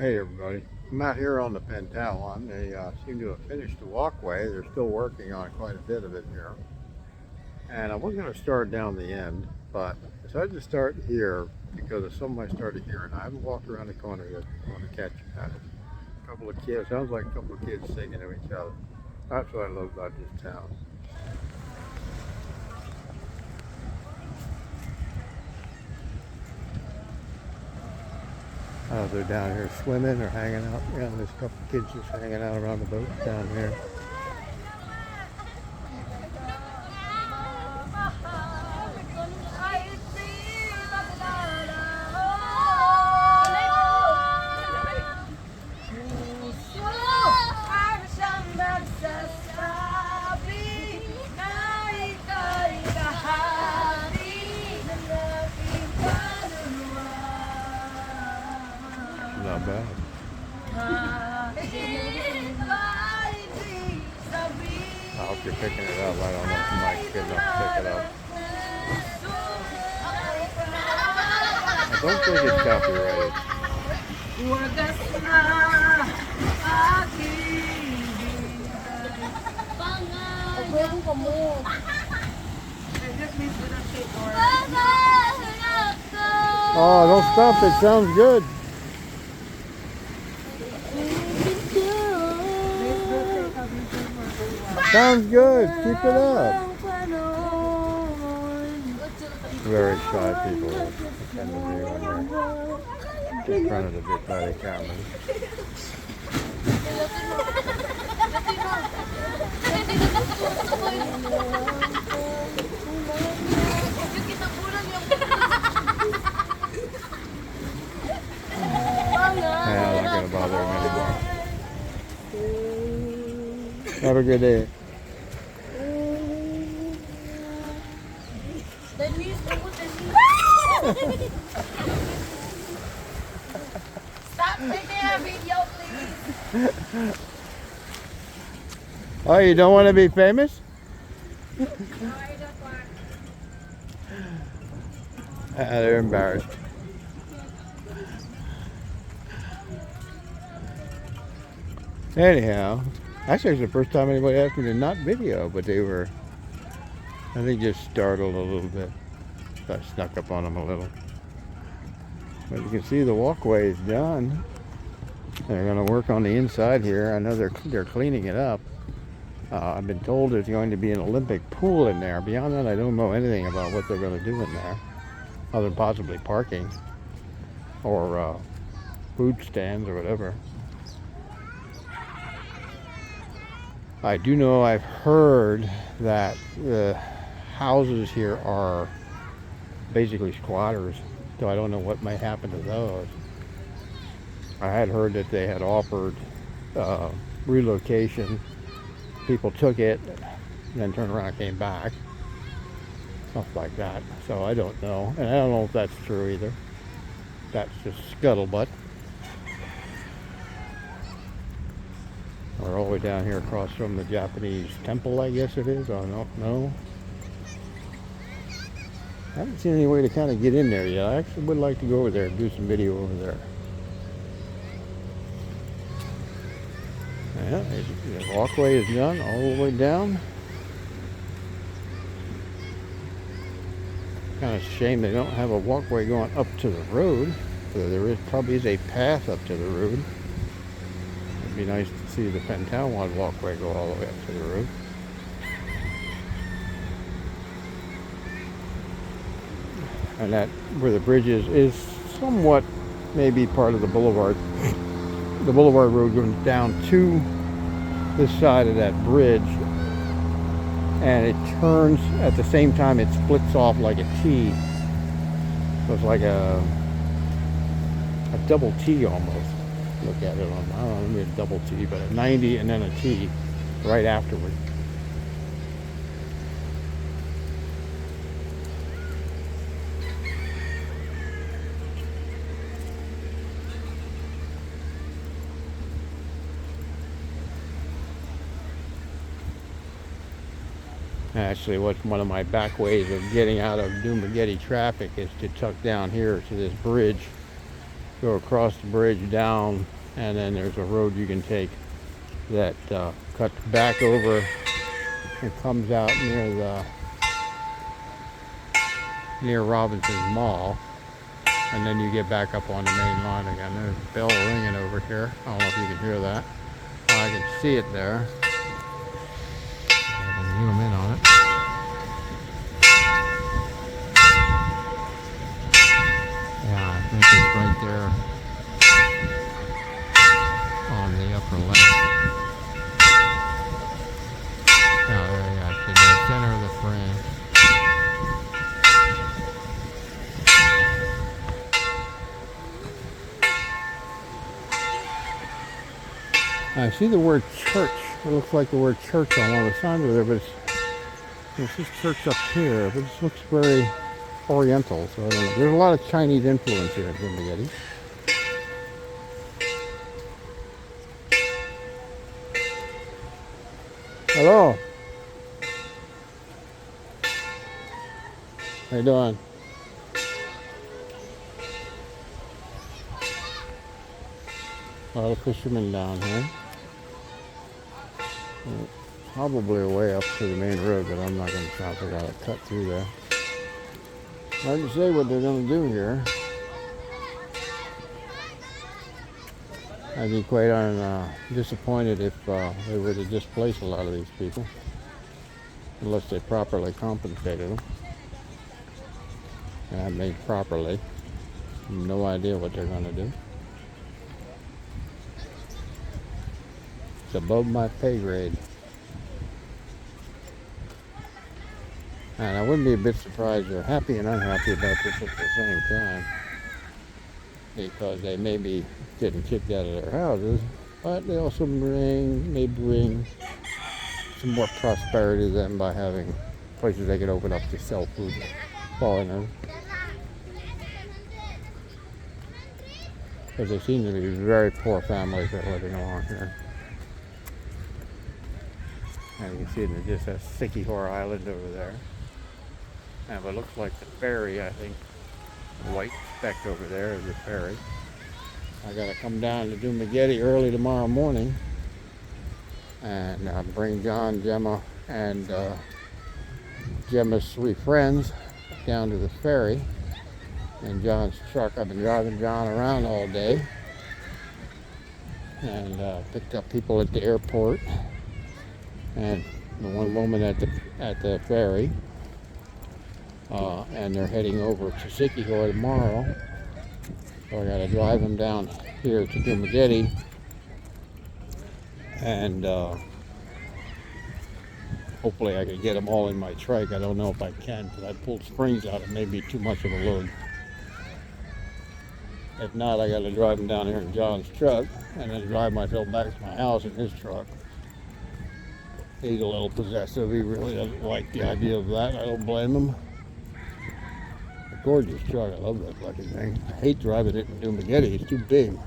Hey everybody, I'm out here on the Pentalon. They seem to have finished the walkway. They're still working on quite a bit of it here. And I was going to start down the end, but I decided to start here because of something I started hearing. I haven't walked around the corner yet. I want to catch that. A couple of kids, sounds like a couple of kids singing to each other. That's what I love about this town. They're down here swimming or hanging out. Yeah, there's a couple of kids just hanging out around the boat down here. Not bad. I hope you're picking it up. I don't know if Mike's good enough to pick it up. I don't think it's copyrighted. Oh, don't stop. It sounds good. Sounds good. Keep it up. Very shy people tend to be when they're in front of the big body cameras. Yeah, I'm not going to bother them anymore. Have a good day. Stop taking a video, please. Oh, you don't want to be famous? No, I just want. They're embarrassed. Anyhow, actually it's the first time anybody asked me to not video, but they were, I think, just startled a little bit. So I snuck up on them a little. But you can see the walkway is done. They're going to work on the inside here. I know they're cleaning it up. I've been told there's going to be an Olympic pool in there. Beyond that, I don't know anything about what they're going to do in there, other than possibly parking or food stands or whatever. I do know, I've heard that the houses here are basically squatters, so I don't know what might happen to those. I had heard that they had offered relocation. People took it and then turned around and came back. Stuff like that. So I don't know. And I don't know if that's true either. That's just scuttlebutt. We're all the way down here across from the Japanese temple, I guess it is. I don't know. I haven't seen any way to kind of get in there yet. I actually would like to go over there and do some video over there. Yeah, the walkway is done all the way down. Kind of shame they don't have a walkway going up to the road. So there probably is a path up to the road. It'd be nice to see the Pentalon walkway go all the way up to the road. And that, where the bridge is somewhat maybe part of the boulevard. The boulevard road goes down to this side of that bridge, and it turns at the same time. It splits off like a T. So it's like a double T almost. Look at it on, I don't know, maybe a double T, but a 90 and then a T right afterward. Actually, what's one of my back ways of getting out of Dumagetti traffic is to tuck down here to this bridge go across the bridge down, and then there's a road you can take that cuts back over and comes out near Robinson's Mall, and then you get back up on the main line again. There's a bell ringing over here. I don't know if you can hear that. I can see it there. I can zoom in on it. Yeah, I think it's right there on the upper left. Oh, there you go. It's in the center of the frame. I see the word church. It looks like the word church on one of the signs over there, but it's this church up here, but it looks very oriental, so I don't know. There's a lot of Chinese influence here in Dumaguete. Hello. How you doing? A lot of fishermen down here. Probably a way up to the main road, but I'm not going to try to figure out how to cut through there. Hard to say what they're going to do here. I'd be quite disappointed if they were to displace a lot of these people, unless they properly compensated them. And I mean properly. No idea what they're going to do. It's above my pay grade. And I wouldn't be a bit surprised they're happy and unhappy about this at the same time, because they may be getting kicked out of their houses, but they also may bring some more prosperity to them by having places they can open up to sell food to foreigners. Because they seem to be very poor families that are living along here. And you can see it just has Sikihor Island over there. And it looks like the ferry, I think. The white speck over there is the ferry. I gotta come down to Dumaguete early tomorrow morning and bring John, Gemma, and Gemma's 3 friends down to the ferry in John's truck. I've been driving John around all day and picked up people at the airport and the one woman at the ferry. And they're heading over to Sikihor tomorrow. So I gotta drive them down here to Dumaguete. And hopefully I can get them all in my trike. I don't know if I can, because I pulled springs out. It may be too much of a load. If not, I gotta drive them down here in John's truck and then drive myself back to my house in his truck. He's a little possessive. He really doesn't like the idea of that. I don't blame him. Gorgeous truck. I love that fucking thing. I hate driving it in Dumaguete. It's too big.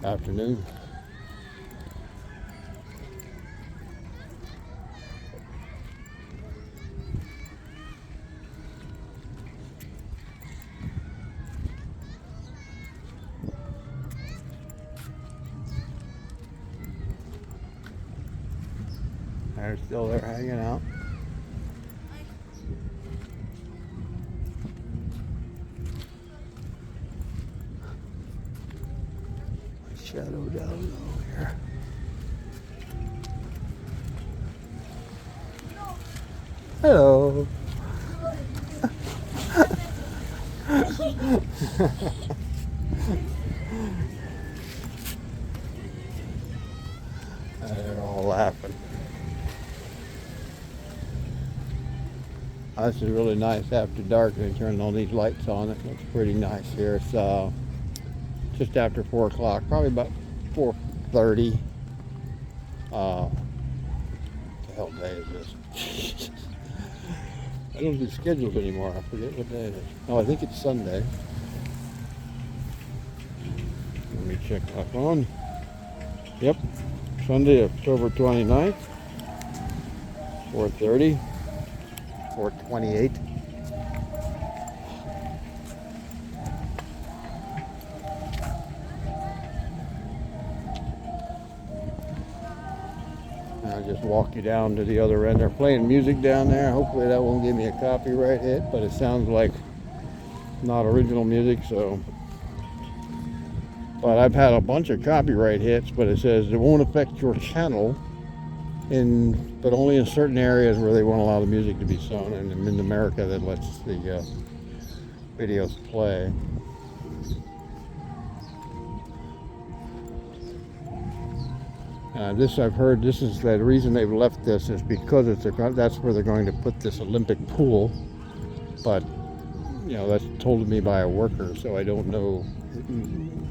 Afternoon. They're still there hanging out. Shadow down over here. Hello. They're all laughing. This is really nice after dark. They turned all these lights on. It looks pretty nice here. It's just after 4 o'clock, probably about 4:30. What the hell day is this? I don't do schedules anymore. I forget what day it is. Oh, I think it's Sunday. Let me check my phone. Yep, Sunday, October 29th, 4:30, 4:28. I'll just walk you down to the other end. They're playing music down there. Hopefully that won't give me a copyright hit, but it sounds like not original music, so. But I've had a bunch of copyright hits, but it says it won't affect your channel, but only in certain areas where they won't allow the music to be shown, and in America that lets the videos play. This I've heard. This is the reason they've left this is because that's where they're going to put this Olympic pool, but that's told to me by a worker, so I don't know.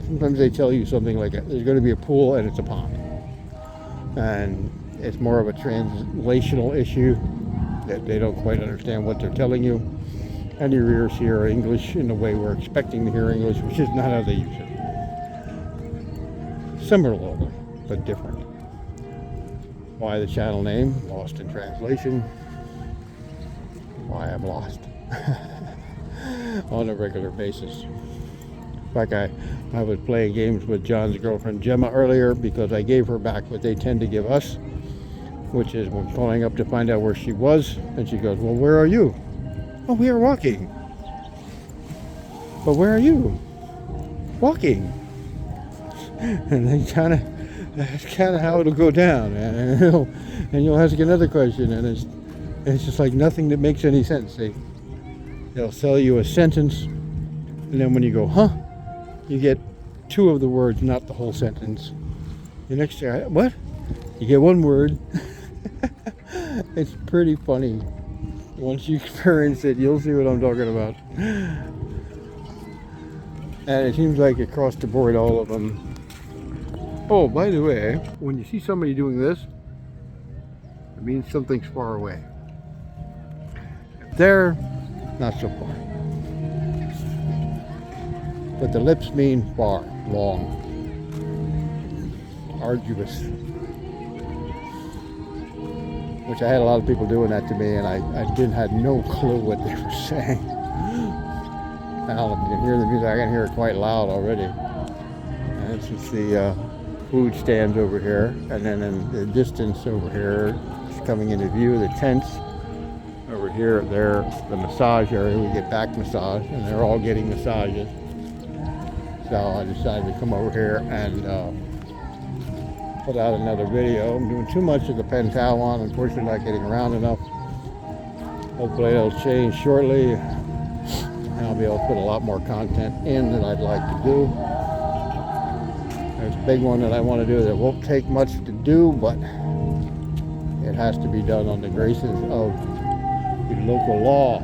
Sometimes they tell you something like there's going to be a pool and it's a pond, and it's more of a translational issue that they don't quite understand what they're telling you, and your ears hear English in the way we're expecting to hear English, which is not how they use it. Similar, but different. Why the channel name? Lost in translation. Why I'm lost on a regular basis. In fact, I was playing games with John's girlfriend Gemma earlier because I gave her back what they tend to give us, which is when calling up to find out where she was, and she goes, "Well, where are you?" "Oh, we are walking." "But where are you?" "Walking." And then that's kind of how it'll go down, and you'll ask another question, and it's just like nothing that makes any sense. They'll sell you a sentence, and then when you go, "Huh?" you get two of the words, not the whole sentence. The next time, "What?" you get one word. It's pretty funny. Once you experience it, you'll see what I'm talking about. And it seems like across the board, all of them. Oh, by the way, when you see somebody doing this, it means something's far away. There, not so far. But the lips mean far, long, arduous. Which I had a lot of people doing that to me, and I had no clue what they were saying. Now, if you can hear the music, I can hear it quite loud already. And this is the food stands over here, and then in the distance over here, it's coming into view, the tents. Over here, there, the massage area, we get back massage, and they're all getting massages. So I decided to come over here and put out another video. I'm doing too much of the Pentawan, unfortunately not getting around enough. Hopefully it'll change shortly, and I'll be able to put a lot more content in that I'd like to do. There's a big one that I want to do that won't take much to do, but it has to be done on the graces of the local law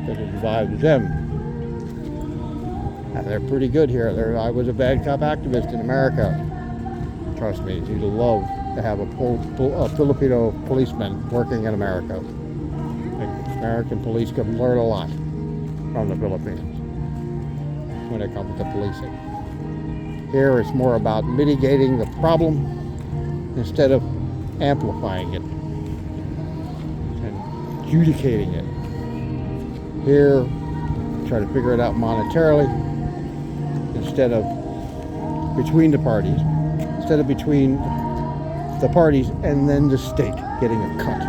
that involves them. And they're pretty good here. I was a bad cop activist in America. Trust me, you'd love to have a Filipino policeman working in America. The American police can learn a lot from the Philippines when it comes to policing. Here it's more about mitigating the problem instead of amplifying it and adjudicating it. Here, try to figure it out monetarily instead of between the parties. Instead of between the parties and then the state getting a cut.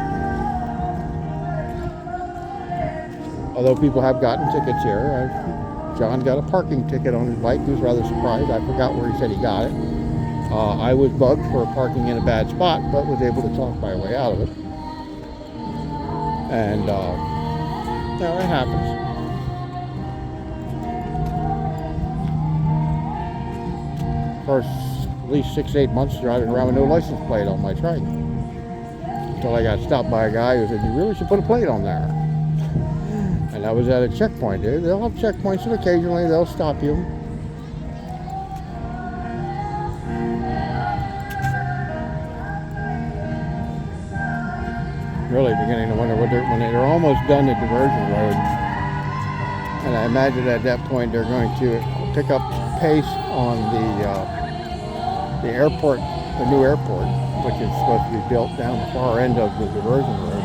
Although people have gotten tickets here. John got a parking ticket on his bike. He was rather surprised. I forgot where he said he got it. I was bugged for parking in a bad spot, but was able to talk my way out of it. And it happens. First, at least 6-8 months driving around with no license plate on my trike. Until I got stopped by a guy who said, "You really should put a plate on there." And I was at a checkpoint. They'll have checkpoints, and occasionally they'll stop you. Really beginning to wonder when they're almost done the diversion road. And I imagine at that point they're going to pick up pace on the airport, the new airport, which is supposed to be built down the far end of the diversion road.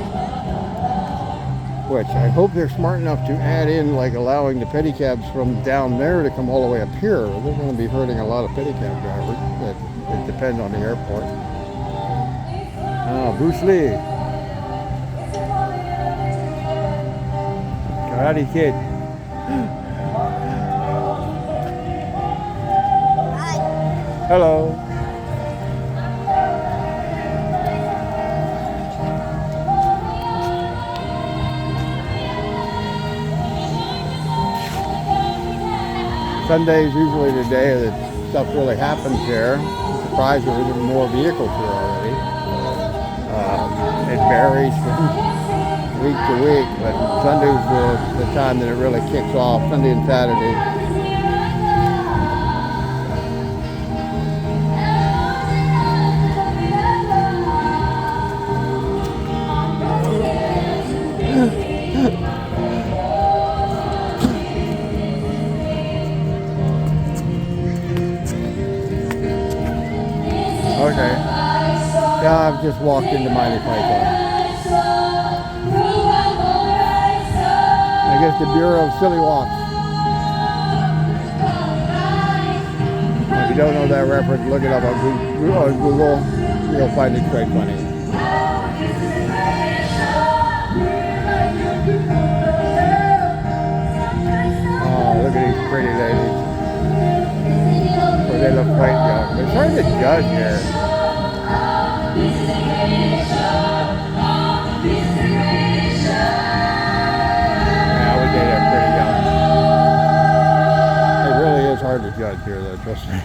Which I hope they're smart enough to add in, like allowing the pedicabs from down there to come all the way up here. They're going to be hurting a lot of pedicab drivers that depend on the airport. Oh, Bruce Lee. Karate Kid. Hello. Sunday is usually the day that stuff really happens here. I'm surprised there isn't more vehicles here already. It varies from week to week, but Sunday's the time that it really kicks off, Sunday and Saturday. Okay. Yeah, I've just walked into Monty Python. I guess the Bureau of Silly Walks. If you don't know that reference, look it up on Google. You'll find it quite funny. Oh, look at these pretty ladies. Well, they look quite young. But it's hard to judge here. Yeah, I would say they're pretty young. It really is hard to judge here, though, trust me.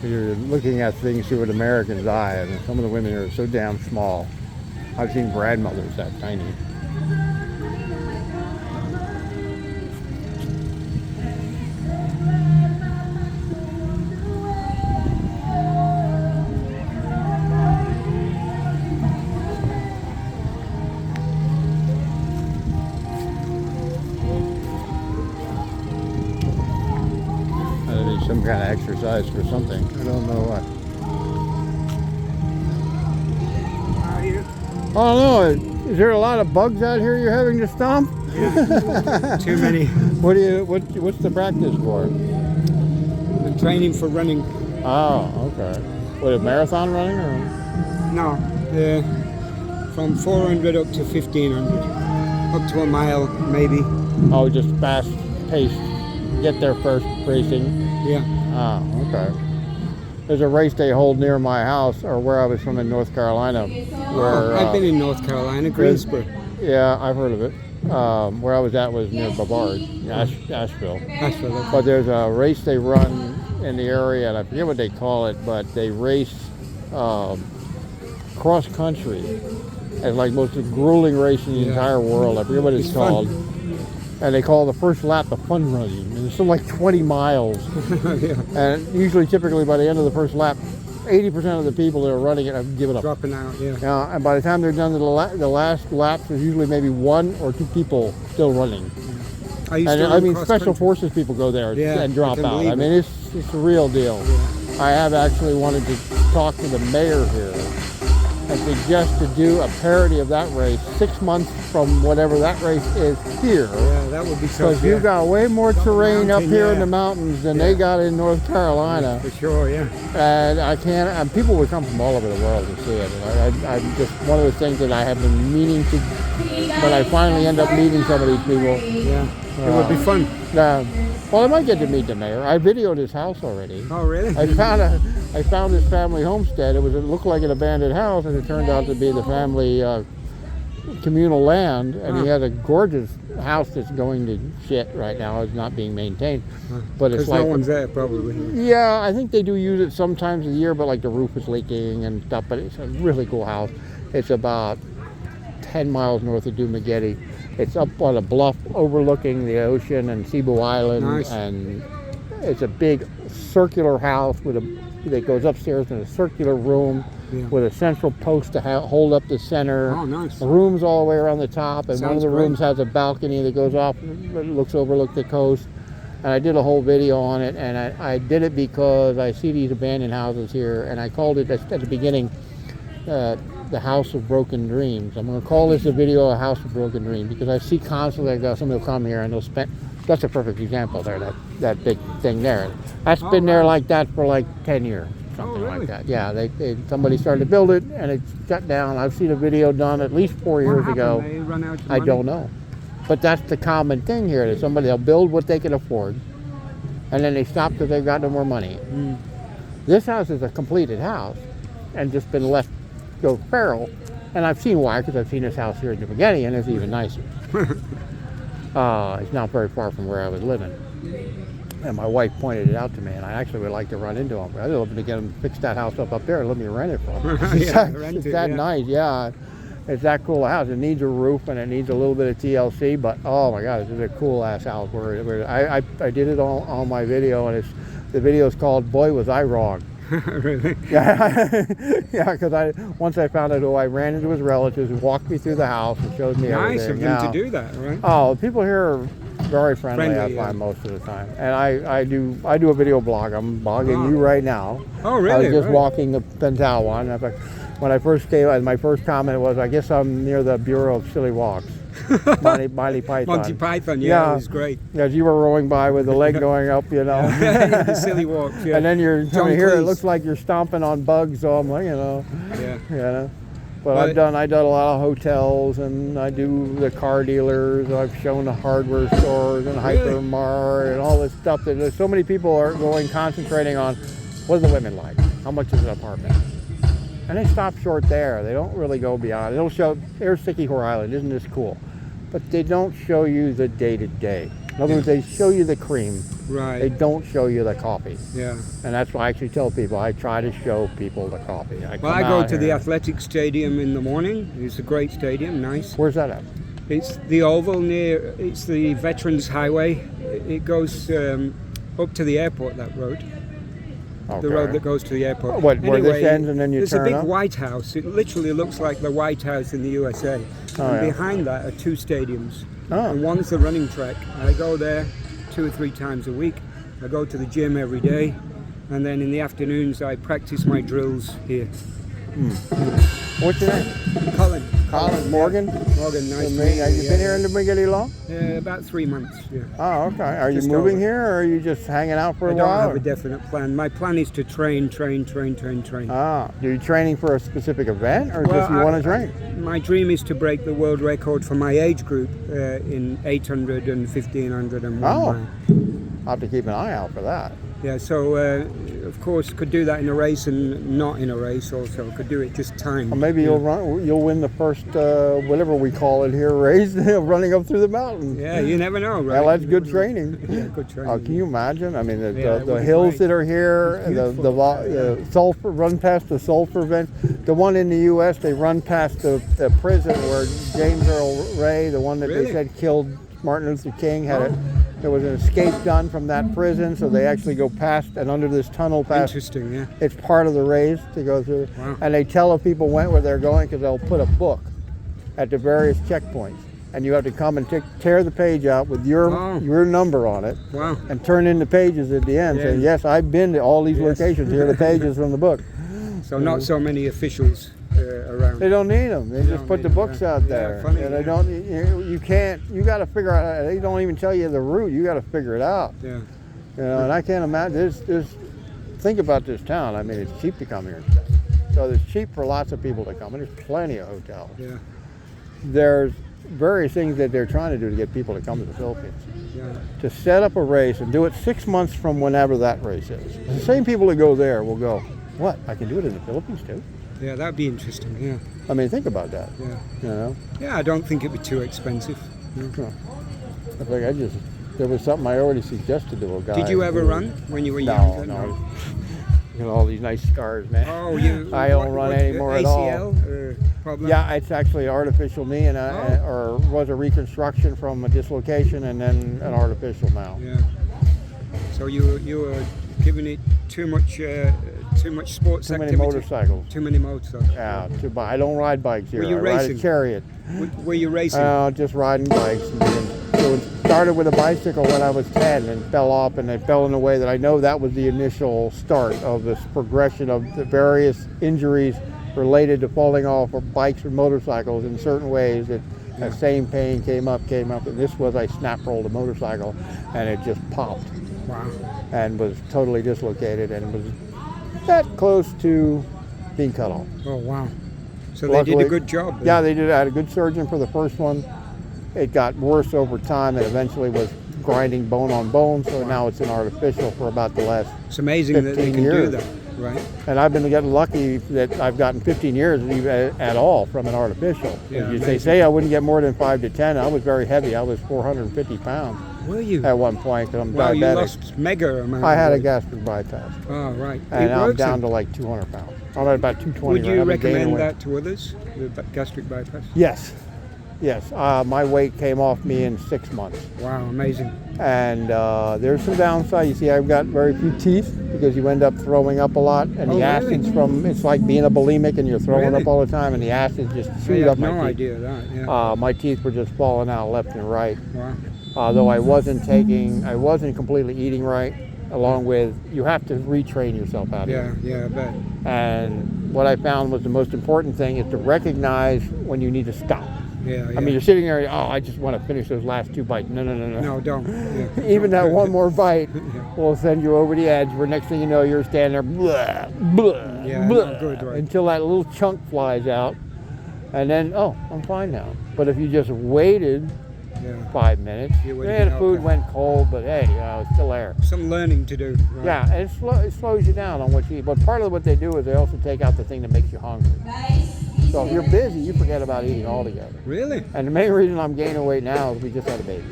You're looking at things through an American's eye, and some of the women are so damn small. I've seen grandmothers that tiny. Some kind of exercise for something. I don't know what. Oh no! Is there a lot of bugs out here you're having to stomp? Yeah, too many. What's the practice for? The training for running. Oh, okay. What, a marathon running or? No, from 400 up to 1500, up to a mile maybe. Oh, just fast paced. Get there first racing. Yeah. Oh, okay. There's a race they hold near my house, or where I was from in North Carolina. Where I've been in North Carolina, Greensboro. Yeah, I've heard of it. Where I was at was near Brevard, Asheville. Asheville. But there's a race they run in the area, and I forget what they call it, but they race cross country. It's like most grueling race in the entire world. I forget what it's called. Fun. And they call the first lap the fun running. And it's something like 20 miles. Yeah. And usually, typically, by the end of the first lap, 80% of the people that are running it have given up. Dropping out, yeah. And by the time they're done to the last laps, there's usually maybe one or two people still running. I used And to I run mean, cross special country. forces people go there and drop out. I mean, it's a real deal. Yeah. I have actually wanted to talk to the mayor here and suggest to do a parody of that race 6 months from whatever that race is here. Yeah, that would be tough. Because you've got way more terrain up here in the mountains than they got in North Carolina. For sure, yeah. And and people would come from all over the world to see it. And I'm just one of the things that I have been meaning to, but I finally end up meeting some of these people. Yeah, it would be fun. Well, I might get to meet the mayor. I videoed his house already. Oh, really? I found his family homestead. It looked like an abandoned house, and it turned out to be the family communal land. And he has a gorgeous house that's going to shit right now. It's not being maintained, but it's like no one's there probably. Yeah, I think they do use it sometimes a year, but like the roof is leaking and stuff. But it's a really cool house. It's about 10 miles north of Dumaguete. It's up on a bluff overlooking the ocean and Cebu Island. Nice. And it's a big circular house that goes upstairs in a circular room with a central post to hold up the center. Oh, nice. The rooms all the way around the top, and one of the great. rooms has a balcony that goes off, overlook the coast. And I did a whole video on it, and I did it because I see these abandoned houses here, and I called it at the beginning the House of Broken Dreams. I'm going to call this a video a House of Broken Dreams because I see constantly somebody will come here and they'll spend. That's a perfect example there, that big thing there. That's been there like that for like 10 years. something really? like that. Yeah, somebody started to build it, and it shut down. I've seen a video done at least 4 years What ago. happened? They run out of I money? don't know. But that's the common thing here, that they'll build what they can afford, and then they stop because they've got no more money. This house is a completed house and just been left go feral. And I've seen why, because I've seen this house here in New Beginning, and it's even nicer. It's not very far from where I was living. And my wife pointed it out to me, and I actually would like to run into them. I'd love to get them fix that house up there and let me rent it from them. It's that nice, yeah. It's that cool a house. It needs a roof and it needs a little bit of TLC, but oh my God, this is a cool ass house. I did it on my video, and the video is called "Boy Was I Wrong." Really? Yeah, yeah. Because once I found out who I ran into his relatives, who walked me through the house and showed me Nice everything. of them to do that, right? Oh, people here are very friendly, I yeah. find, most of the time. And I do a video blog. I'm blogging you right now. Oh, really? I was just Right. walking the Pentalwan. When I first came, my first comment was, I guess I'm near the Bureau of Silly Walks. Monty Python. Monty Python, yeah, it was great. As you were rowing by with the leg going up, you know. The silly walks, yeah. And then you're John coming here, it Cleese. looks like you're stomping on bugs, so I'm like, Yeah. you know. But Well, I've done a lot of hotels, and I do the car dealers. I've shown the hardware stores and Really? Hypermart and all this stuff. There's so many people are concentrating on what are the women like? How much is an apartment? And they stop short there. They don't really go beyond. They'll show, here's Sticky Whore Island, isn't this cool? But they don't show you the day-to-day. In other words, they show you the cream. Right. They don't show you the coffee. Yeah. And that's why I actually tell people, I try to show people the coffee. Well, I go to the athletic stadium in the morning. It's a great stadium, nice. Where's that at? It's the Oval it's the Veterans Highway. It goes up to the airport, that road. Okay. The road that goes to the airport. Where this ends and then you there's turn a big up? White House. It literally looks like the White House in the USA. Oh, and yeah. behind that are two stadiums. Oh. And one's the running track. I go there 2 or 3 times a week. I go to the gym every day. And then in the afternoons, I practice my drills here. What's your name? Colin. Morgan? Morgan, nice to Have meet you you. been here in the Biggie long? About 3 months, yeah. Oh, okay. Are you Just moving over. here, or are you just hanging out for I a don't while? have a definite plan. My plan is to train. Ah, are you training for a specific event, or just you want to train? My dream is to break the world record for my age group in 800 and 1500 and 1 Oh. mile. I'll have to keep an eye out for that. Yeah, so of course could do that in a race and not in a race also. Could do it just time. Or maybe you'll win the first whatever we call it here race, running up through the mountain. Yeah, you never know, right? Well, that's You good never know. training. Yeah, good training. Oh, can you imagine? I mean, Yeah, the it would be hills great. that are here, It's the beautiful. sulfur, run past the sulfur vent. The one in the U.S., they run past the prison where James Earl Ray, the one that they Really? said killed Martin Luther King, there was an escape done from that prison, so they actually go past and under this tunnel past. Interesting, yeah. It's part of the race to go through. Wow. And they tell if people went where they're going because they'll put a book at the various checkpoints. And you have to come and tear the page out with your number on it Wow. and turn in the pages at the end. Yeah. Saying, yes, I've been to all these locations. Here are the pages from the book. So not so many officials around. They don't need them. They just don't put the need 'em, books yeah. out Yeah, there. funny, And they yeah. don't, you can't, you got to figure out, they don't even tell you the route. You got to figure it out. Yeah. You know, and I can't imagine, think about this town. I mean, it's cheap to come here and stay. So it's cheap for lots of people to come, and there's plenty of hotels. Yeah. There's various things that they're trying to do to get people to come to the Philippines. Yeah. To set up a race and do it 6 months from whenever that race is. The same people that go there will go, what, I can do it in the Philippines too? Yeah, that'd be interesting. Yeah. I mean, think about that, Yeah. you know? Yeah, I don't think it'd be too expensive. I think there was something I already suggested to a guy. Did you ever run when you were No, younger? no. You know, all these nice scars, man. Oh, you. I don't run anymore at all. ACL problem? Yeah, it's actually an artificial knee, and or was a reconstruction from a dislocation and then an artificial now. Yeah. So you were giving it too much sports Too many activity. motorcycles. Too many motorcycles. Yeah, I don't ride bikes here. Were you I ride racing? a chariot. Were you racing? Just riding bikes. So it started with a bicycle when I was 10 and fell off, and I fell in a way that I know that was the initial start of this progression of the various injuries related to falling off of bikes or motorcycles in certain ways. That same pain came up, and this was I snap rolled a motorcycle, and it just popped Wow. and was totally dislocated and was that close to being cut off. Oh, wow. So they did a Luckily- good job. Yeah, they did. I had a good surgeon for the first one. It got worse over time and eventually was grinding bone on bone, so now it's an artificial for about the last. It's amazing that they 15 can do years. that, right? And I've been getting lucky that I've gotten 15 years at all from an artificial. Yeah, They amazing. say I wouldn't get more than 5 to 10. I was very heavy. I was 450 pounds Were you? at one point because I'm Wow, you diabetic. lost mega amount. I had a of weight. gastric bypass, Oh, right. and It now I'm works down then. to like 200 pounds. I'm at about 220. Would right? you I've been gaining recommend weight. that to others, the gastric bypass? Yes, yes. My weight came off me in 6 months. Wow, amazing. And there's some downside. You see, I've got very few teeth because you end up throwing up a lot, and Oh, the really? acids from it's like being a bulimic, and you're throwing Really? up all the time, and the acids just I chewed had up no my teeth. idea of that. Yeah. My teeth were just falling out left and right. Wow. Though I wasn't completely eating right. Along with, you have to retrain yourself out of Yeah, it. yeah, I bet. And what I found was the most important thing is to recognize when you need to stop. Yeah, yeah. I mean, you're sitting there, oh, I just want to finish those last 2 bites. No. no, don't. Yeah. Even that one more bite will send you over the edge where next thing you know, you're standing there, blah, blah, Yeah, blah, not good, right. until that little chunk flies out. And then, oh, I'm fine now. But if you just waited Yeah. 5 minutes, You would've yeah, the been food okay. went cold, but hey, it's still there. Some learning to do. Right? Yeah, and it slows you down on what you eat. But part of what they do is they also take out the thing that makes you hungry. So if you're busy, you forget about eating altogether. Really? And the main reason I'm gaining weight now is we just had a baby.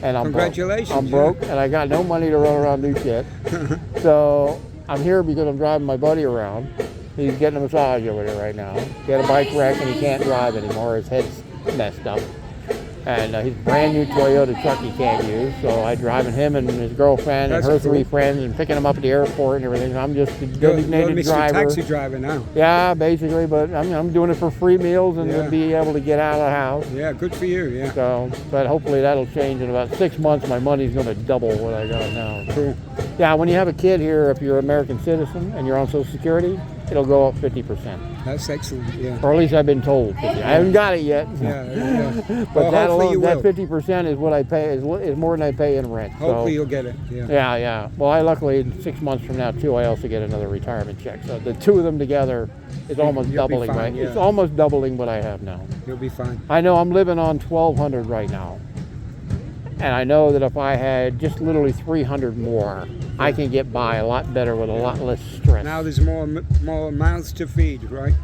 And I'm Congratulations, broke. I'm yeah. broke, and I got no money to run around and do shit. So I'm here because I'm driving my buddy around. He's getting a massage over there right now. He had a bike wreck and he can't drive anymore. His head's messed up. And his brand new Toyota truck he can't use. So I driving him and his girlfriend That's and her cool. 3 friends and picking them up at the airport and everything. I'm just a You're designated Mr. driver. Taxi driver now. Yeah, basically, but I'm doing it for free meals and Yeah. to be able to get out of the house. Yeah, good for you. Yeah. So, but hopefully that'll change in about 6 months. My money's going to double what I got now. Cool. Yeah, when you have a kid here, if you're an American citizen and you're on Social Security, it'll go up 50%. That's excellent. Yeah. Or at least I've been told. 50. I haven't got it yet. Yeah. Yeah. But Well, that hopefully alone, you that will. 50% is what I pay is more than I pay in rent. Hopefully So, you'll get it. Yeah. yeah. Well, I luckily in 6 months from now too, I also get another retirement check. So the two of them together is almost You'll be doubling, fine, right? yeah. It's almost doubling what I have now. You'll be fine. I know I'm living on 1,200 right now. And I know that if I had just literally 300 more, I can get by a lot better with a lot less stress. Now there's more mouths to feed, right?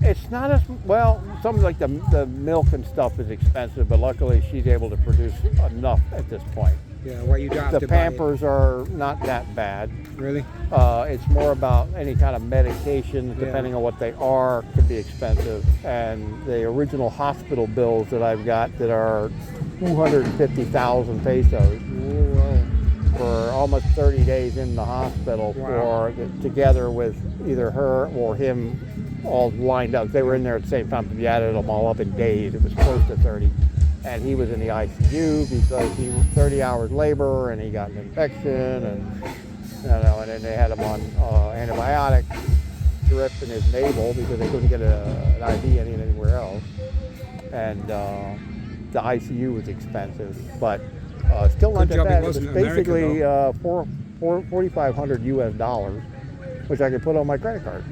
It's not as well. Something like the milk and stuff is expensive, but luckily she's able to produce enough at this point. Yeah. Well, you don't have The to buy it. Pampers are not that bad. Really? It's more about any kind of medication, Yeah. depending on what they are, can be expensive. And the original hospital bills that I've got that are 250,000 pesos Oh, wow. for almost 30 days in the hospital Wow. together with either her or him all lined up. They were in there at the same time. If you added them all up in days, it was close to 30. And he was in the ICU because he was 30 hours labor and he got an infection and and then they had him on antibiotic drip in his navel because they couldn't get an IV anywhere else. And the ICU was expensive, but still not Good that job it bad. It was wasn't American, basically $4,500 US, which I could put on my credit card.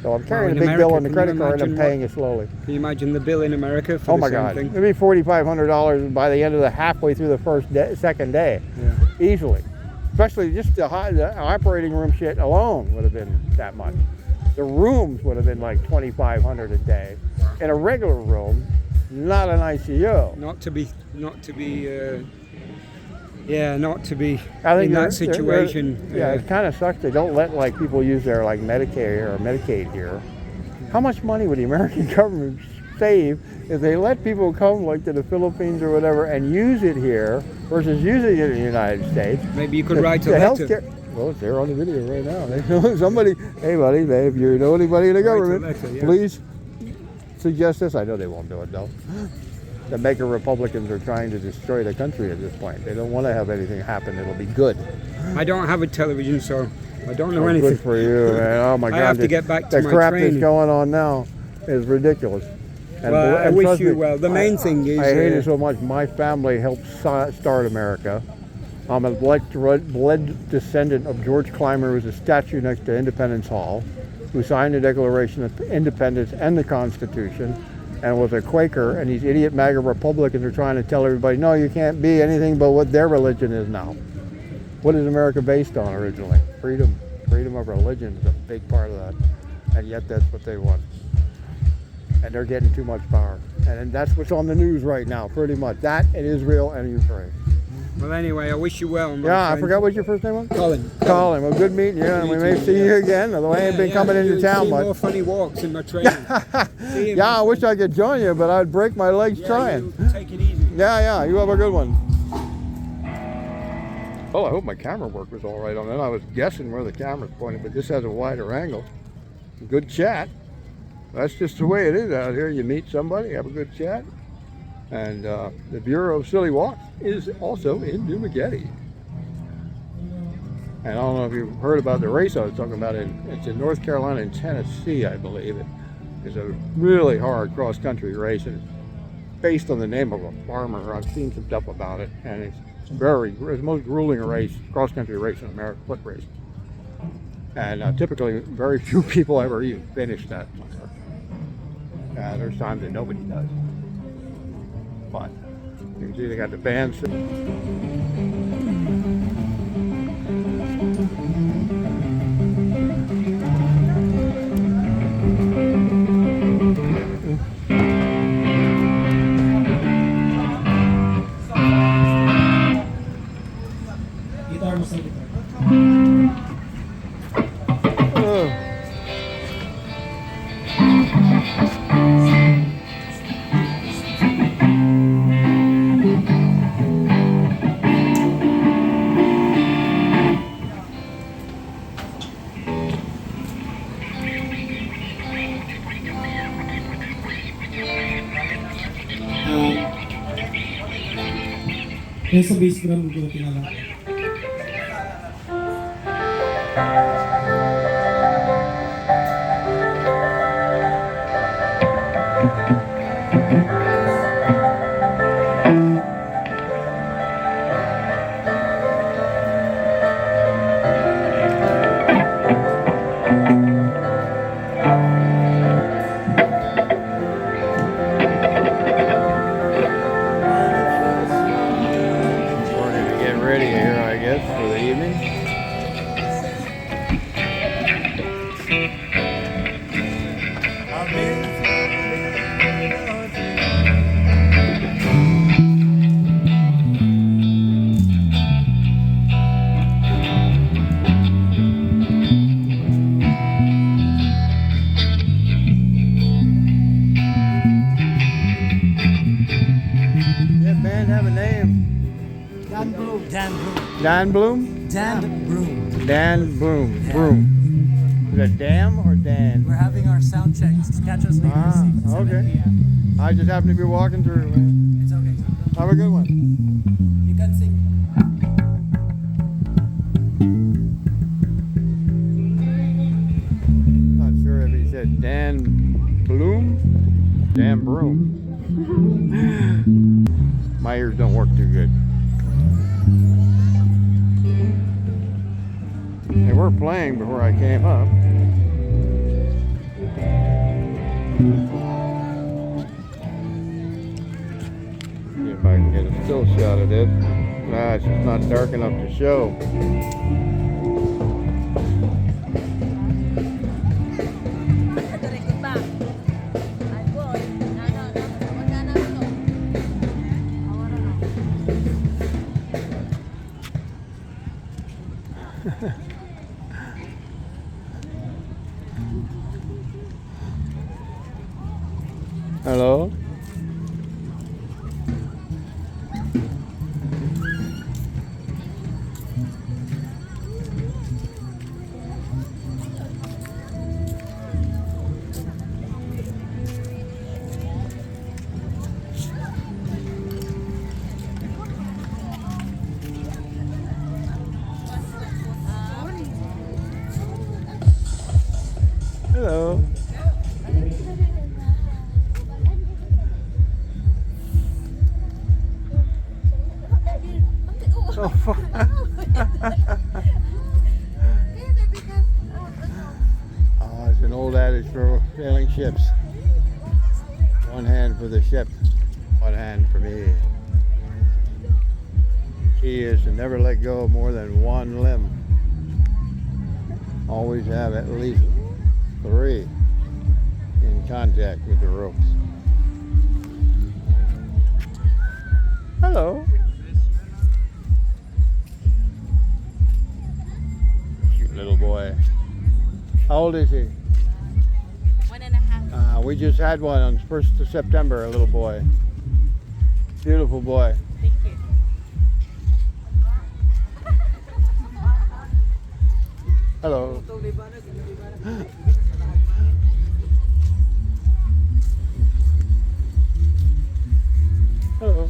So I'm carrying in a big America, bill on the can credit you card and I'm imagine paying it slowly. Can you imagine the bill in America for Oh the my same God! thing? It'd be $4,500 by the end of the halfway through the second day, Yeah. easily. Especially just the operating room shit alone would have been that much. The rooms would have been like $2,500 a day. In a regular room, not an ICU. Not to be I think in that they're- situation. yeah, it kind of sucks. They don't let like people use their like Medicare or Medicaid here. How much money would the American government save if they let people come like to the Philippines or whatever and use it here versus using it in the United States? Maybe you could write a The letter. healthcare. Well, it's there on the video right now. They know somebody. Hey, buddy, if you know anybody in the Write a government, letter, yeah. please suggest this. I know they won't do it though. The maker Republicans are trying to destroy the country at this point. They don't want to have anything happen. It'll be good. I don't have a television, so I don't know Oh, anything. good for you, man. Oh my God. I have to get back to the my crap training. that's going on now is ridiculous. And Well, I and wish trust you me, well. The main thing is, I hate it so much. My family helped start America. I'm a blood descendant of George Clymer, who's a statue next to Independence Hall, who signed the Declaration of Independence and the Constitution, and was a Quaker, and these idiot MAGA Republicans are trying to tell everybody, no, you can't be anything but what their religion is now. What is America based on originally? Freedom. Freedom of religion is a big part of that, and yet that's what they want. And they're getting too much power. And that's what's on the news right now, pretty much. That and Israel and Ukraine. Well, anyway, I wish you well, my Yeah, friend. I forgot what your first name was? Colin. Colin. Well, good meeting you, and we may see you again, although I ain't been coming into town see much. more funny walks in my training. See you, Yeah, I my wish friend. I could join you, but I'd break my legs trying. You take it easy. Yeah, you have a good one. Well, I hope my camera work was all right on that. I was guessing where the camera's pointing, but this has a wider angle. Good chat. That's just the way it is out here. You meet somebody, have a good chat. And the Bureau of Silly Walks is also in New Maggette. And I don't know if you've heard about the race I was talking about. It's in North Carolina and Tennessee, I believe. It's a really hard cross-country race, and it's based on the name of a farmer. I've seen some stuff about it, and it's the most grueling race, cross-country race in America, foot race. And typically, very few people ever even finish that. There's times that nobody does. But you can see they got the bands. Guitar mo sa guitar. Kaya sa bass drum ko tinala. Ready here, I guess, for the evening. That band have a name? Dan Bloom. Dan Bloom. Dan Bloom? Dan Bloom. Dan Bloom. Yeah. Broom. Is that Dam or Dan? We're having our sound checks. Catch us later this evening, 7 okay. p.m. I just happen to be walking through. Man. It's okay. Have a good one. You can sing. Not sure if he said Dan Bloom, Dan Broom. My ears don't work too good. They were playing before I came up. See if I can get a still shot of this. Nah, it's just not dark enough to show. Hello? Hello. Oh, fuck. Oh, it's an old adage for sailing ships. One hand for the ship, one hand for me. Key is to never let go of more than one limb. Always have at least 3 in contact with the ropes. Hello. Cute little boy. How old is he? 1.5. We just had one on 1st of September, a little boy. Beautiful boy. Thank you. Hello. Hello.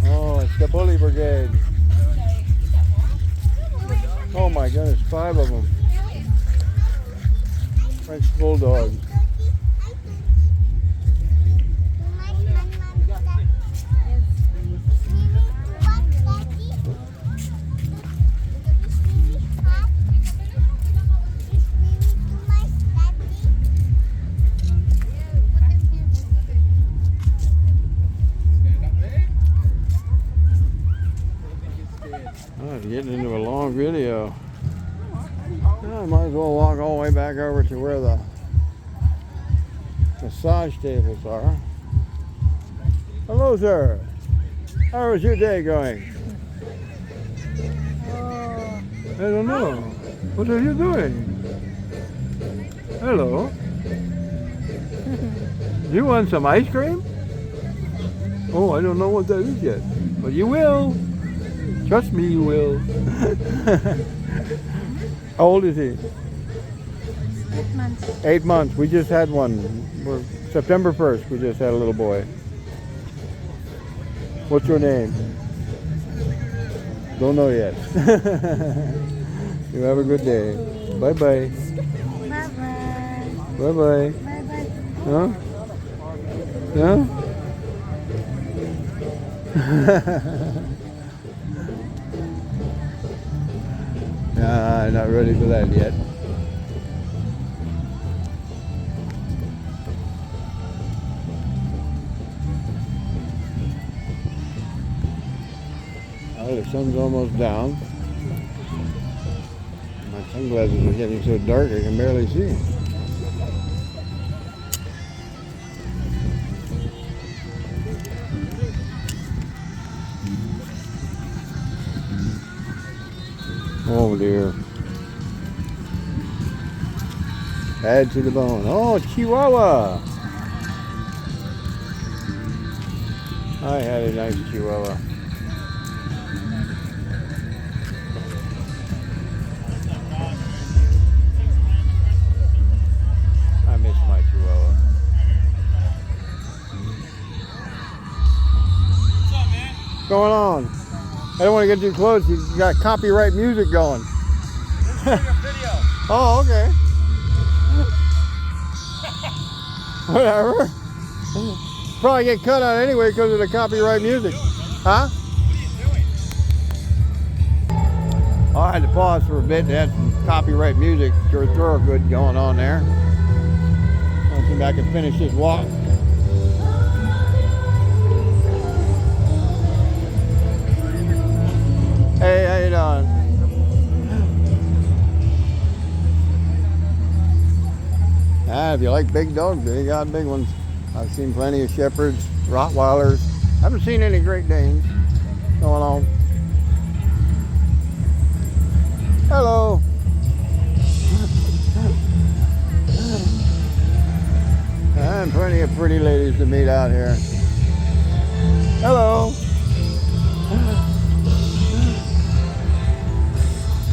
Oh, it's the Bully Brigade. Oh my goodness, 5 of them. French bulldogs. Oh, it's getting into a long video. I might as well walk all the way back over to where the massage tables are. Hello, sir. How is your day going? I don't know. What are you doing? Hello. You want some ice cream? Oh, I don't know what that is yet. But you will. Trust me, you will. How old is he? 8 months. 8 months. We just had one. September 1st, we just had a little boy. What's your name? Don't know yet. You have a good day. Bye-bye. Bye-bye. Bye-bye. Bye-bye. Huh? Huh? Nah, not ready for that yet. Oh, the sun's almost down. My sunglasses are getting so dark I can barely see. Oh dear. Add to the bone. Oh, Chihuahua. I had a nice Chihuahua. I miss my Chihuahua. What's up, man? What's going on? I don't want to get too close. You got copyright music going. This is for your video. Oh, okay. Whatever. Probably get cut out anyway because of the copyright music. Huh? What are you doing? I had to pause for a bit. They had some copyright music. George Thorogood going on there. I'll see if I can finish this walk. Hey, how you doing? Ah, if you like big dogs, they got big ones. I've seen plenty of shepherds, Rottweilers. Haven't seen any Great Danes going on. Hello. And plenty of pretty ladies to meet out here. Hello.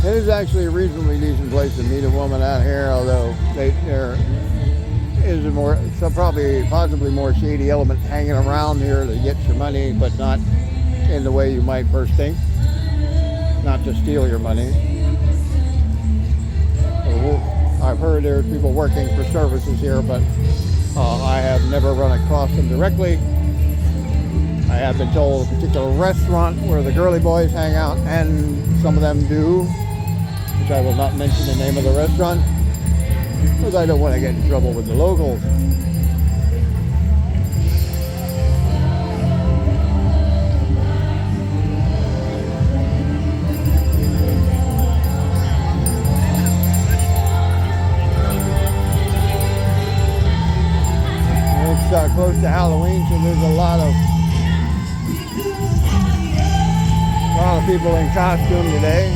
It is actually a reasonably decent place to meet a woman out here, although there is a more, possibly more shady element hanging around here that gets your money, but not in the way you might first think. Not to steal your money. I've heard there's people working for services here, but I have never run across them directly. I have been told a particular restaurant where the girly boys hang out, and some of them do, which I will not mention the name of the restaurant, because I don't want to get in trouble with the locals. It's close to Halloween, so there's a lot of people in costume today.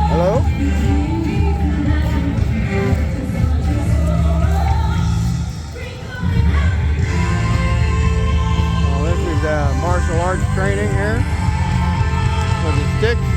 Hello? Oh, this is martial arts training here with the sticks.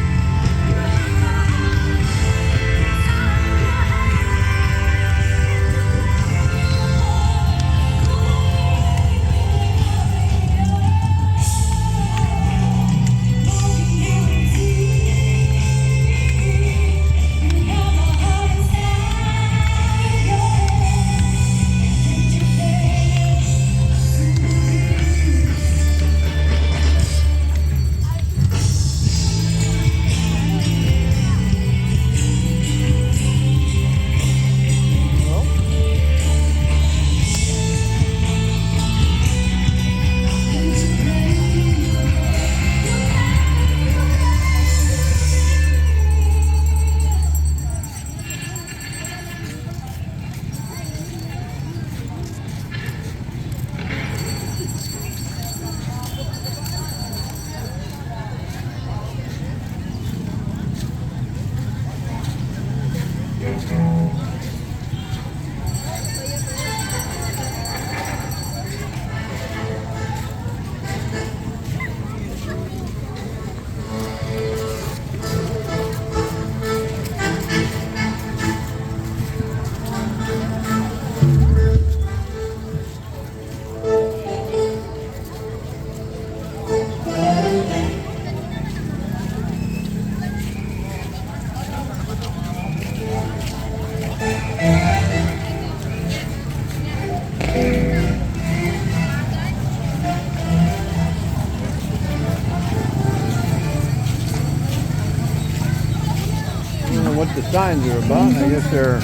I don't know what the signs are about. I guess they're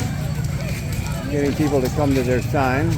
getting people to come to their sign.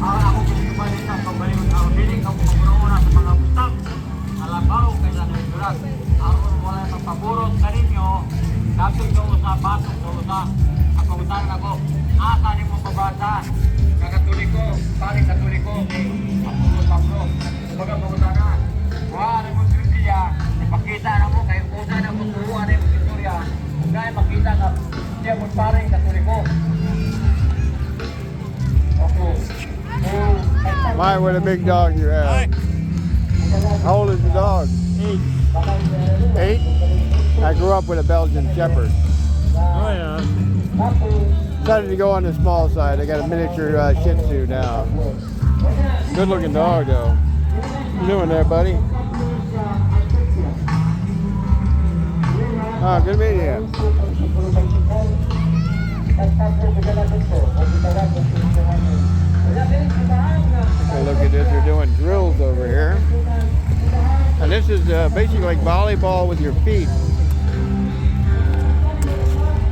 Ako gusto ba nito ang pabalik ang biling ang pagkukuroon sa mga ang wala ng paborot sa ninyo, natin doon sa pasok doon sa ang pagutaran ako. Asa ni mo pabasa? Katoliko, paring Katoliko, Apostol Pablo. Kumbaga pagutaran. Wala mo siya, ipakita na mo kay una na mo turuan na yung istorya. Kaya makita na siya mo paring Katoliko. My, what a big dog you have. How old is the dog? 8. 8? I grew up with a Belgian Shepherd. Oh yeah. Decided to go on the small side. I got a miniature Shih Tzu now. Good looking dog though. What you doing there, buddy? Oh, good meeting you. Take a look at this. They're doing drills over here. And this is basically like volleyball with your feet.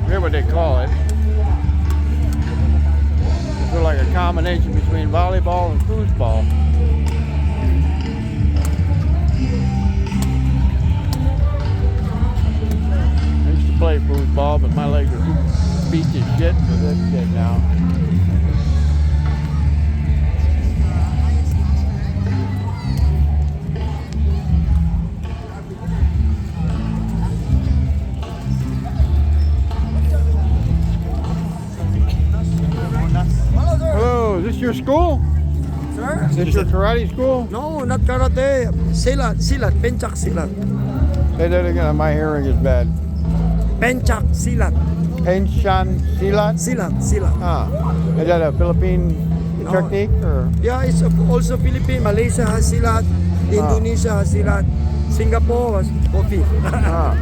Here's what they call it. It's sort of like a combination between volleyball and foosball. I used to play foosball, but my legs are too beat to shit for this shit now. Hello, is this your school? Sir? Is this your karate school? No, not karate. Silat, penchak silat. Say that again, my hearing is bad. Penchak silat. Penshan Silat? Silat. Ah, is that a Philippine No. technique or? Yeah, it's also Philippines. Malaysia has silat. Indonesia has silat. Singapore has coffee. Ah.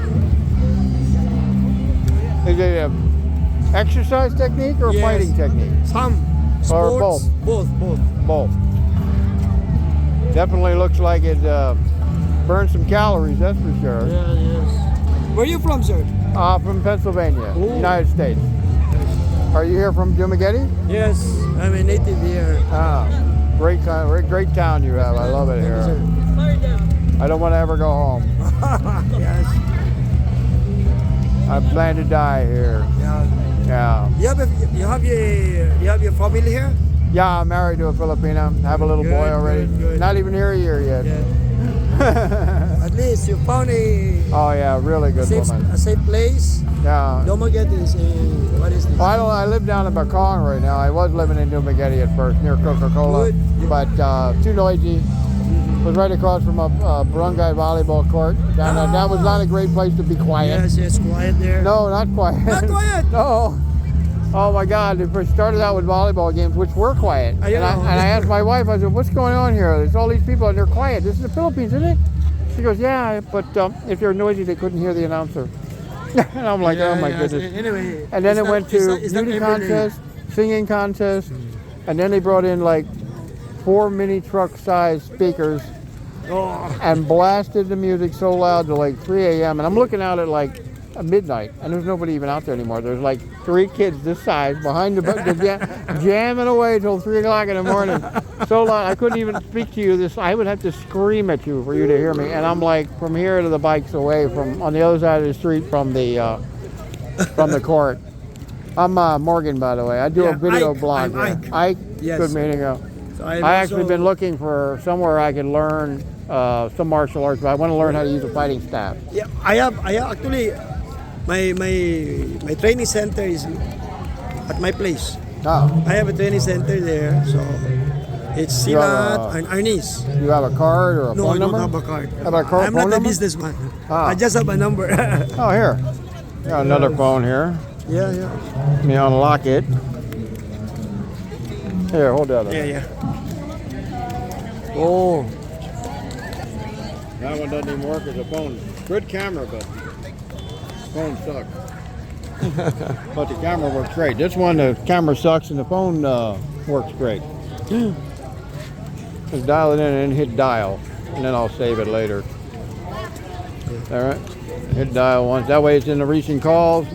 Is it a exercise technique or Yes. fighting technique? Some Or sports. Both. Both. Definitely looks like it burns some calories, that's for sure. Yeah, yes. Where are you from, sir? From Pennsylvania, Ooh. United States. Are you here from Dumaguete? Yes, I'm a native here. Ah, great town you have. I love it here. I don't want to ever go home. Yes. I plan to die here. Yeah. Yeah. You have your family here? Yeah, I'm married to a Filipina. I have a little boy Good, already. good. Not even here a year yet. Yeah. At least you found Oh yeah, really good woman. a safe place. Yeah. Dumaguete is what is this? Well, I live down in Bacong right now. I was living in Dumaguete at first, near Coca-Cola. Good. But too noisy. Was right across from a barangay volleyball court. That was not a great place to be quiet. Yes, quiet there. No, not quiet. Not quiet. No. Oh my God! It first started out with volleyball games, which were quiet. I know. And I asked my wife, I said, "What's going on here? There's all these people and they're quiet. This is the Philippines, isn't it?" She goes, "Yeah, but if they're noisy, they couldn't hear the announcer." And I'm like, "Oh my goodness!" Anyway, And then it went to it's not beauty every day. contest, singing contest, and then they brought in like 4 mini truck-sized speakers Oh, and blasted the music so loud till like 3 a.m. And I'm looking out at like midnight, and there's nobody even out there anymore. There's like 3 kids this size behind the jamming away till 3 o'clock in the morning. So loud, I couldn't even speak to you. I would have to scream at you for you to hear me. And I'm like from here to the bikes away, from on the other side of the street from the court. I'm Morgan, by the way. I do a Yeah, video Ike. blog. I'm here. Ike. Ike, Yes. good meeting you. so I actually been looking for somewhere I can learn some martial arts, but I want to learn how to use a fighting staff. Yeah, I have actually my training center is at my place. Oh, I have a training center there, so it's You have Silat a- and Arnis. you have a card or a No, phone I don't number? have a card. Have a card- I'm phone not a number? businessman. Ah. I just have a number. Oh, here. Got another phone here. yeah. Let me unlock it. Here, hold that up. Yeah. Oh, That one doesn't even work as a phone. Good camera, but phone sucks. But the camera works great. This one, the camera sucks and the phone works great. Just dial it in and hit dial, and then I'll save it later. All right. Hit dial once. That way it's in the recent calls.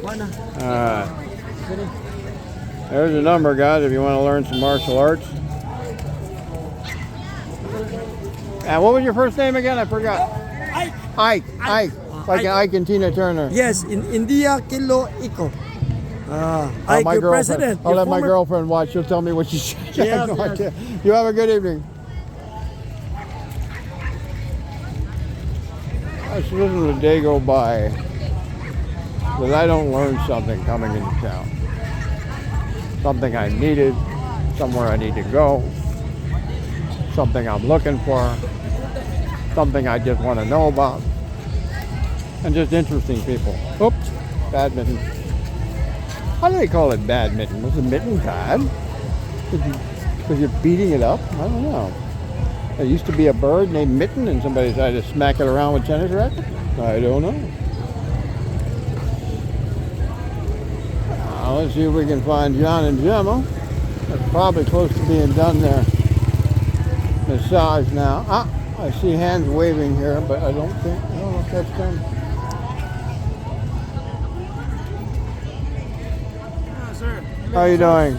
All right. There's the number, guys, if you want to learn some martial arts. And what was your first name again? I forgot. Ike. Like Ike. Ike and Tina Turner. Yes, in India, Kilo Iko. Ike, My your girlfriend. president. I'll your let my former- girlfriend watch. She'll tell me what she said. I have Yes, no yes. idea. You have a good evening. I should listen to the day go by, but I don't learn something coming into town. Something I needed, somewhere I need to go, something I'm looking for, something I just want to know about, and just interesting people. Oops, badminton. Why do they call it badminton? Was it mitten bad? Because you're beating it up? I don't know. There used to be a bird named Mitten and somebody tried to smack it around with tennis rackets? I don't know. Let's see if we can find John and Gemma. They're probably close to being done their massage now. I see hands waving here, but I don't know if that's them. How you doing?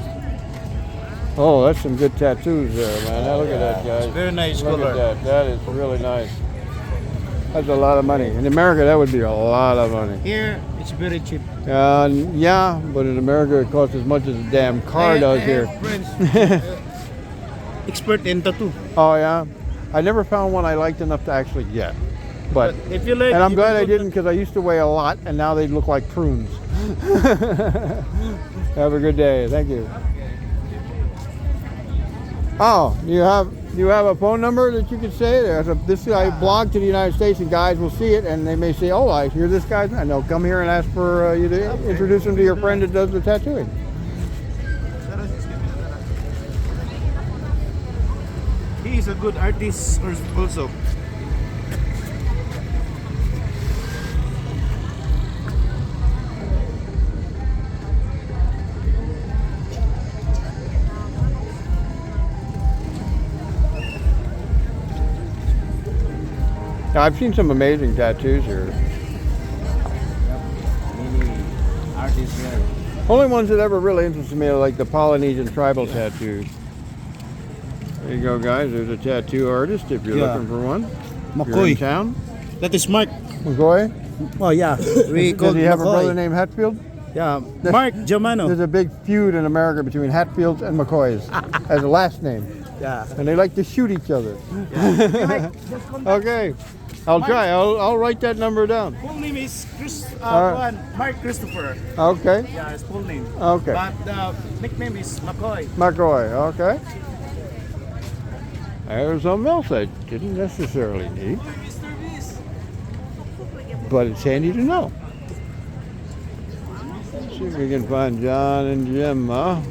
Oh, that's some good tattoos there, man. Now, look at that, guys. Very nice Look color. at that. That is really nice. That's a lot of money. In America, that would be a lot of money. Here, it's very cheap. Yeah, but in America, it costs as much as a damn car does here. Friends, expert in tattoo. Oh, yeah? I never found one I liked enough to actually get. But If you like, and I'm you glad can I go didn't because I used to weigh a lot, and now they look like prunes. Have a good day. Thank you. Oh, you have a phone number that you could say? I blog to the United States, and guys will see it, and they may say, "Oh, I hear this guy." I know. Come here and ask for you to introduce him to your friend that does the tattooing. He is a good artist also. Now, I've seen some amazing tattoos here. Many artists here. Only ones that ever really interested me are like the Polynesian tribal tattoos. There you go, guys. There's a tattoo artist if you're Yeah. looking for one. If you're McCoy. in town. That is Mark. McCoy? Oh, yeah. We Does call he have a McCoy. brother named Hatfield? Yeah. Mark Germano. There's a big feud in America between Hatfields and McCoys as a last name. Yeah. And they like to shoot each other. Okay. I'll try. I'll write that number down. Full name is Alright. Mark Christopher. Okay. Yeah, his full name. Okay. But the nickname is McCoy. McCoy. Okay. There's something else I didn't necessarily need. But it's handy to know. Let's see if we can find John and Gemma.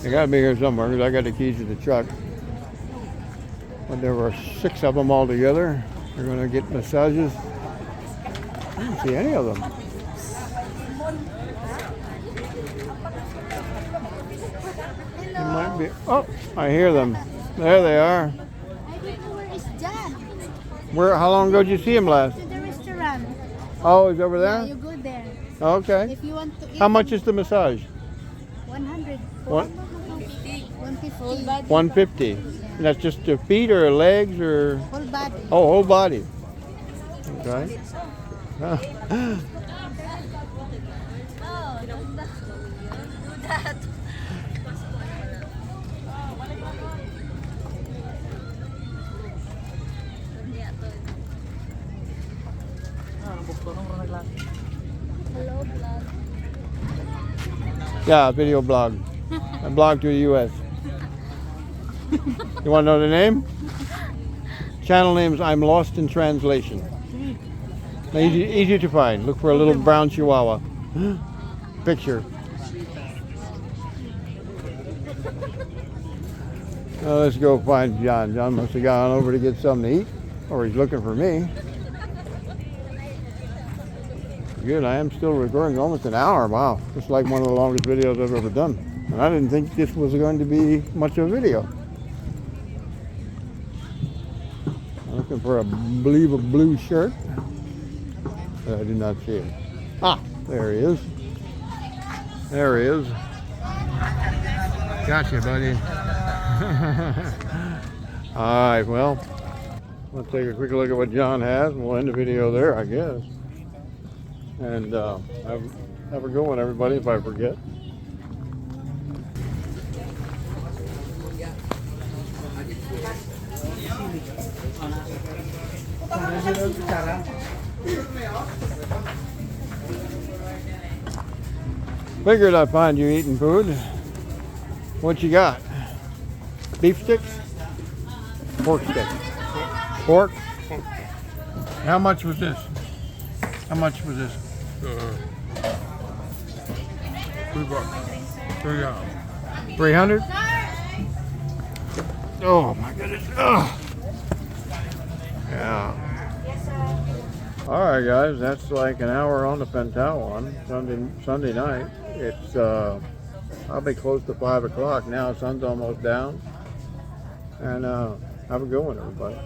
They gotta be here somewhere because I got the keys to the truck. But there were 6 of them all together. They're gonna get massages. I didn't see any of them. It might be. Oh, I hear them. There they are. I don't know where is John. Where? How long ago did you see him last? To the restaurant. Oh, he's over Yeah, there. you go there. Okay. If you want to eat. How much is the massage? 100. What? 150. 150. And that's just the feet or legs or Whole body. oh, whole body. Okay. Yeah, video blog. I blog to the U.S. You want to know the name? Channel name is I'm Lost in Translation. Easy to find. Look for a little brown chihuahua. Picture. Now let's go find John. John must have gone over to get something to eat, or he's looking for me. Good, I am still recording almost an hour. Wow, just like one of the longest videos I've ever done. And I didn't think this was going to be much of a video. I'm looking for a blue shirt. But I did not see him. Ah, there he is. There he is. Gotcha, buddy. All right, well, We'll take a quick look at what John has, and we'll end the video there, I guess. And have a good one, everybody, if I forget. Figured I'd find you eating food. What you got? Beef sticks? Pork sticks? Pork? How much was this? How much was this? $300. 300? Oh my goodness. Ugh. Yeah. Alright guys, that's like an hour on the Pental Sunday night. It's probably close to 5 o'clock now. Sun's almost down. And have a good one, everybody.